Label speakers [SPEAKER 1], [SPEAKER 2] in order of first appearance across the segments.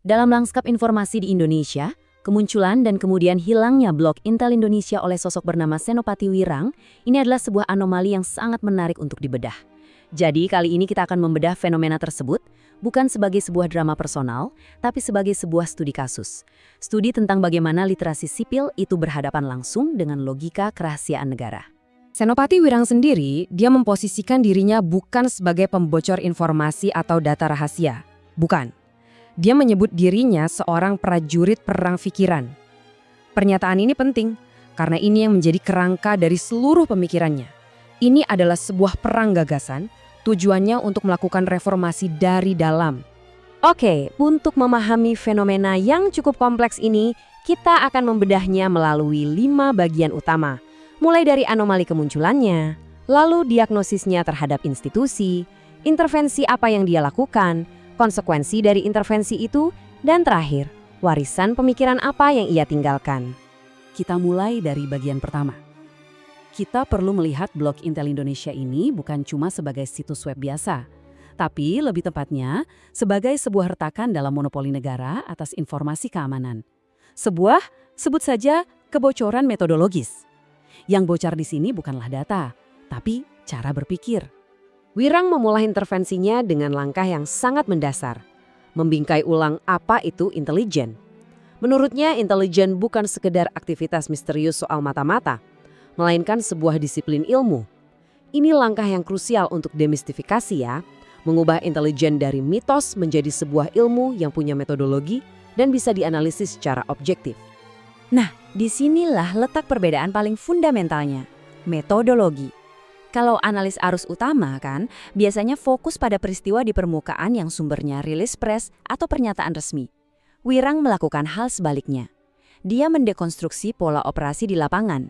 [SPEAKER 1] Dalam lanskap informasi di Indonesia, kemunculan dan kemudian hilangnya blog Intel Indonesia oleh sosok bernama Senopati Wirang ini adalah sebuah anomali yang sangat menarik untuk dibedah. Jadi kali ini kita akan membedah fenomena tersebut bukan sebagai sebuah drama personal, tapi sebagai sebuah studi kasus. Studi tentang bagaimana literasi sipil itu berhadapan langsung dengan logika kerahasiaan negara.
[SPEAKER 2] Senopati Wirang sendiri, dia memposisikan dirinya bukan sebagai pembocor informasi atau data rahasia. Bukan. Dia menyebut dirinya seorang prajurit perang pikiran. Pernyataan ini penting, karena ini yang menjadi kerangka dari seluruh pemikirannya. Ini adalah sebuah perang gagasan, tujuannya untuk melakukan reformasi dari dalam.
[SPEAKER 1] Oke, untuk memahami fenomena yang cukup kompleks ini, kita akan membedahnya melalui 5 bagian utama. Mulai dari anomali kemunculannya, lalu diagnosisnya terhadap institusi, intervensi apa yang dia lakukan, konsekuensi dari intervensi itu, dan terakhir, warisan pemikiran apa yang ia tinggalkan. Kita mulai dari bagian pertama. Kita perlu melihat blog Intel Indonesia ini bukan cuma sebagai situs web biasa, tapi lebih tepatnya sebagai sebuah retakan dalam monopoli negara atas informasi keamanan. Sebuah, sebut saja, kebocoran metodologis. Yang bocor di sini bukanlah data, tapi cara berpikir. Wirang memulai intervensinya dengan langkah yang sangat mendasar, membingkai ulang apa itu intelijen. Menurutnya, intelijen bukan sekedar aktivitas misterius soal mata-mata, melainkan sebuah disiplin ilmu. Ini langkah yang krusial untuk demistifikasi ya, mengubah intelijen dari mitos menjadi sebuah ilmu yang punya metodologi dan bisa dianalisis secara objektif. Nah, disinilah letak perbedaan paling fundamentalnya, metodologi. Kalau analis arus utama kan, biasanya fokus pada peristiwa di permukaan yang sumbernya rilis pers atau pernyataan resmi. Wirang melakukan hal sebaliknya. Dia mendekonstruksi pola operasi di lapangan.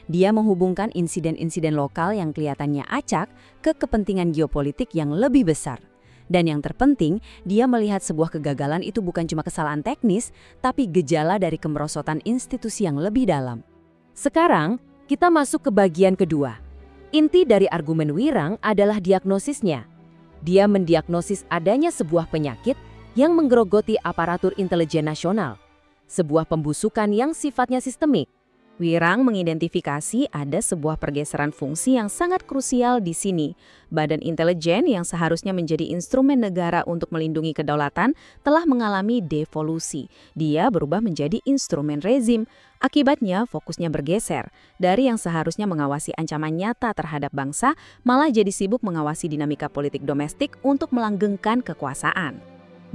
[SPEAKER 1] Dia menghubungkan insiden-insiden lokal yang kelihatannya acak ke kepentingan geopolitik yang lebih besar. Dan yang terpenting, dia melihat sebuah kegagalan itu bukan cuma kesalahan teknis, tapi gejala dari kemerosotan institusi yang lebih dalam. Sekarang, kita masuk ke bagian kedua. Inti dari argumen Wirang adalah diagnosisnya. Dia mendiagnosis adanya sebuah penyakit yang menggerogoti aparatur intelijen nasional. Sebuah pembusukan yang sifatnya sistemik. Wirang mengidentifikasi ada sebuah pergeseran fungsi yang sangat krusial di sini. Badan intelijen yang seharusnya menjadi instrumen negara untuk melindungi kedaulatan telah mengalami devolusi. Dia berubah menjadi instrumen rezim. Akibatnya fokusnya bergeser. Dari yang seharusnya mengawasi ancaman nyata terhadap bangsa, malah jadi sibuk mengawasi dinamika politik domestik untuk melanggengkan kekuasaan.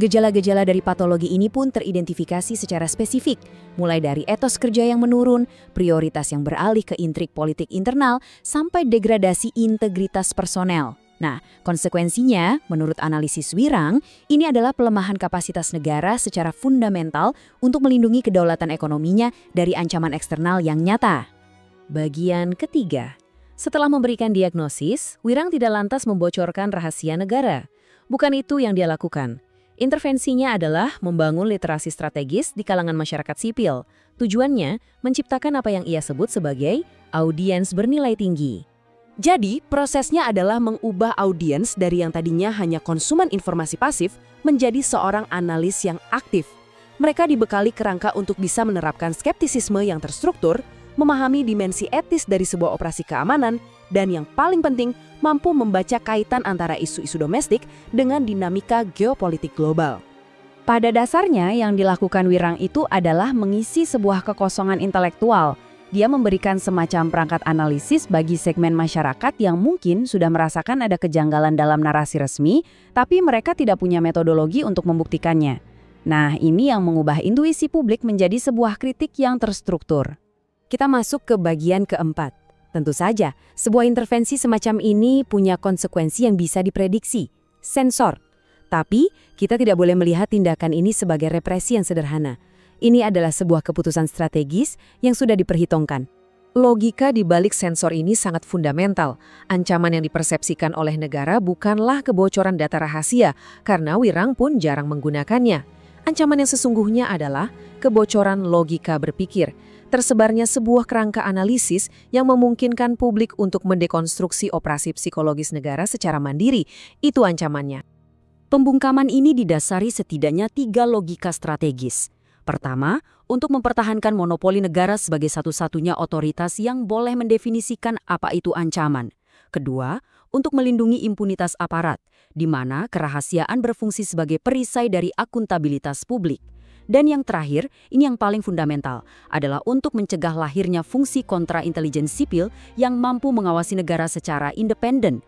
[SPEAKER 1] Gejala-gejala dari patologi ini pun teridentifikasi secara spesifik, mulai dari etos kerja yang menurun, prioritas yang beralih ke intrik politik internal, sampai degradasi integritas personel. Nah, konsekuensinya, menurut analisis Wirang, ini adalah pelemahan kapasitas negara secara fundamental untuk melindungi kedaulatan ekonominya dari ancaman eksternal yang nyata. Bagian ketiga. Setelah memberikan diagnosis, Wirang tidak lantas membocorkan rahasia negara. Bukan itu yang dia lakukan. Intervensinya adalah membangun literasi strategis di kalangan masyarakat sipil. Tujuannya menciptakan apa yang ia sebut sebagai audiens bernilai tinggi. Jadi, prosesnya adalah mengubah audiens dari yang tadinya hanya konsumen informasi pasif menjadi seorang analis yang aktif. Mereka dibekali kerangka untuk bisa menerapkan skeptisisme yang terstruktur, memahami dimensi etis dari sebuah operasi keamanan, dan yang paling penting, mampu membaca kaitan antara isu-isu domestik dengan dinamika geopolitik global. Pada dasarnya, yang dilakukan Wirang itu adalah mengisi sebuah kekosongan intelektual. Dia memberikan semacam perangkat analisis bagi segmen masyarakat yang mungkin sudah merasakan ada kejanggalan dalam narasi resmi, tapi mereka tidak punya metodologi untuk membuktikannya. Nah, ini yang mengubah intuisi publik menjadi sebuah kritik yang terstruktur. Kita masuk ke bagian keempat. Tentu saja, sebuah intervensi semacam ini punya konsekuensi yang bisa diprediksi, sensor. Tapi, kita tidak boleh melihat tindakan ini sebagai represi yang sederhana. Ini adalah sebuah keputusan strategis yang sudah diperhitungkan. Logika di balik sensor ini sangat fundamental. Ancaman yang dipersepsikan oleh negara bukanlah kebocoran data rahasia, karena Wirang pun jarang menggunakannya. Ancaman yang sesungguhnya adalah kebocoran logika berpikir. Tersebarnya sebuah kerangka analisis yang memungkinkan publik untuk mendekonstruksi operasi psikologis negara secara mandiri. Itu ancamannya.
[SPEAKER 3] Pembungkaman ini didasari setidaknya 3 logika strategis. Pertama, untuk mempertahankan monopoli negara sebagai satu-satunya otoritas yang boleh mendefinisikan apa itu ancaman. Kedua, untuk melindungi impunitas aparat, di mana kerahasiaan berfungsi sebagai perisai dari akuntabilitas publik. Dan yang terakhir, ini yang paling fundamental, adalah untuk mencegah lahirnya fungsi kontra-intelijen sipil yang mampu mengawasi negara secara independen.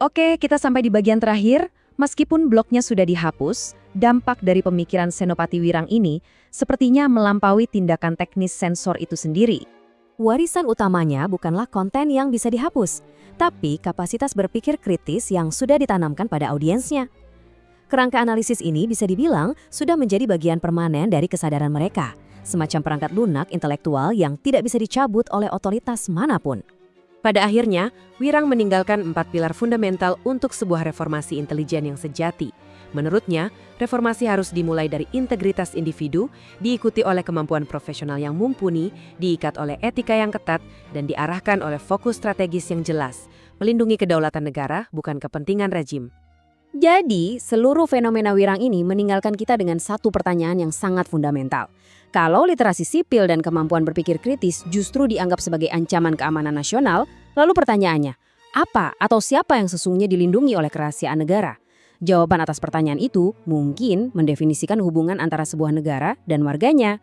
[SPEAKER 1] Oke, kita sampai di bagian terakhir. Meskipun blognya sudah dihapus, dampak dari pemikiran Senopati Wirang ini sepertinya melampaui tindakan teknis sensor itu sendiri.
[SPEAKER 4] Warisan utamanya bukanlah konten yang bisa dihapus, tapi kapasitas berpikir kritis yang sudah ditanamkan pada audiensnya. Kerangka analisis ini bisa dibilang sudah menjadi bagian permanen dari kesadaran mereka, semacam perangkat lunak intelektual yang tidak bisa dicabut oleh otoritas manapun.
[SPEAKER 1] Pada akhirnya, Wirang meninggalkan 4 pilar fundamental untuk sebuah reformasi intelijen yang sejati. Menurutnya, reformasi harus dimulai dari integritas individu, diikuti oleh kemampuan profesional yang mumpuni, diikat oleh etika yang ketat, dan diarahkan oleh fokus strategis yang jelas, melindungi kedaulatan negara, bukan kepentingan rejim.
[SPEAKER 4] Jadi, seluruh fenomena Wirang ini meninggalkan kita dengan satu pertanyaan yang sangat fundamental. Kalau literasi sipil dan kemampuan berpikir kritis justru dianggap sebagai ancaman keamanan nasional, lalu pertanyaannya, apa atau siapa yang sesungguhnya dilindungi oleh kerahasiaan negara? Jawaban atas pertanyaan itu mungkin mendefinisikan hubungan antara sebuah negara dan warganya,